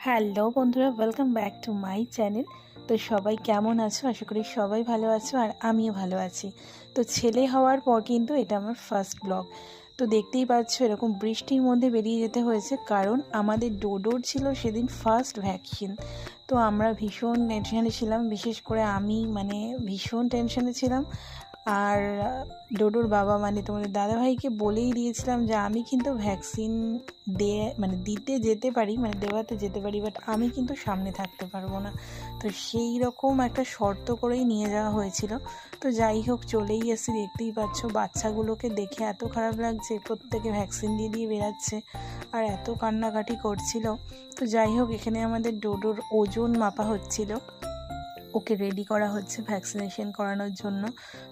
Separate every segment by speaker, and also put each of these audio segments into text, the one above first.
Speaker 1: Hello বন্ধুরা, welcome back to my channel. তো সবাই কেমন আছো? আশা করি সবাই ভালো আছো আর আমিও ভালো আছি। তো ছেলে হওয়ার পর কিন্তু এটা আমার ফার্স্ট ব্লগ। তো দেখতেই পাচ্ছ এরকম বৃষ্টির মধ্যে বেরিয়ে যেতে হয়েছে, কারণ আমাদের ডোডোর ছিল সেদিন ফার্স্ট ভ্যাকসিন। তো আমরা ভীষণ টেনশনে ছিলাম, বিশেষ করে আমি ভীষণ টেনশনে ছিলাম। আর ডোডোর বাবা তোমাদের দাদাভাইকে বলেই দিয়েছিলাম যে আমি কিন্তু ভ্যাকসিন দিতে যেতে পারি, দেওয়াতে যেতে পারি, বাট আমি কিন্তু সামনে থাকতে পারবো না। তো সেই রকম একটা শর্ত করেই নিয়ে যাওয়া হয়েছিল। তো যাই হোক, চলেই এসে দেখতেই পাচ্ছ বাচ্চাগুলোকে দেখে এত খারাপ লাগছে, প্রত্যেকে ভ্যাকসিন দিয়ে দিয়ে বেরাচ্ছে আর এত কান্নাকাটি করছিল। তো যাই হোক, এখানে আমাদের ডোডোর ওজন মাপা হচ্ছিল, ওকে রেডি করা হচ্ছে ভ্যাকসিনেশন করানোর জন্য।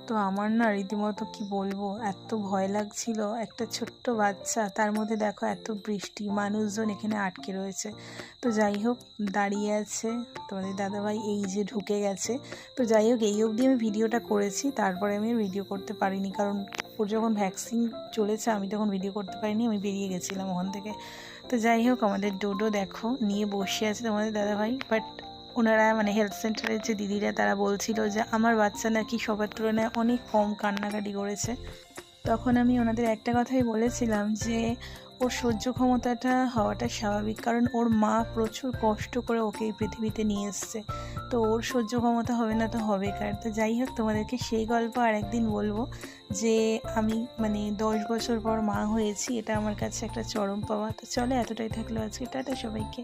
Speaker 1: তো আমার না রীতিমতো কি বলবো, এত ভয় লাগছিল, একটা ছোট্ট বাচ্চা, তার মধ্যে দেখো এত বৃষ্টি, মানুষজন এখানে আটকে রয়েছে। তো যাই হোক, দাঁড়িয়ে আছে তোমাদের দাদাভাই, এই যে ঢুকে গেছে। তো যাই হোক, এই অবধি আমি ভিডিওটা করেছি, তারপরে আমি ভিডিও করতে পারিনি, কারণ ওর যখন ভ্যাকসিন চলেছে আমি তখন ভিডিও করতে পারিনি, আমি বেরিয়ে গেছিলাম ওখান থেকে। তো যাই হোক, আমাদের ডোডো দেখো নিয়ে বসে আছে তোমাদের দাদাভাই। বাট ওনারা হেলথ সেন্টারের যে দিদিরা, তারা বলছিল যে আমার বাচ্চা নাকি সবার তুলনায় অনেক কম কান্নাকাটি করেছে। তখন আমি ওনাদের একটা কথাই বলেছিলাম যে ওর সহ্য ক্ষমতাটা হওয়াটা স্বাভাবিক, কারণ ওর মা প্রচুর কষ্ট করে ওকে এই পৃথিবীতে নিয়ে এসছে। তো ওর সহ্য ক্ষমতা হবে না তো হবে কার। তো যাই হোক, তোমাদেরকে সেই গল্প আর একদিন বলবো, যে আমি 10 বছর পর মা হয়েছি, এটা আমার কাছে একটা চরম পাওয়া। তো চলো, এতটাই থাকলো আজকে, টাটা সবাইকে।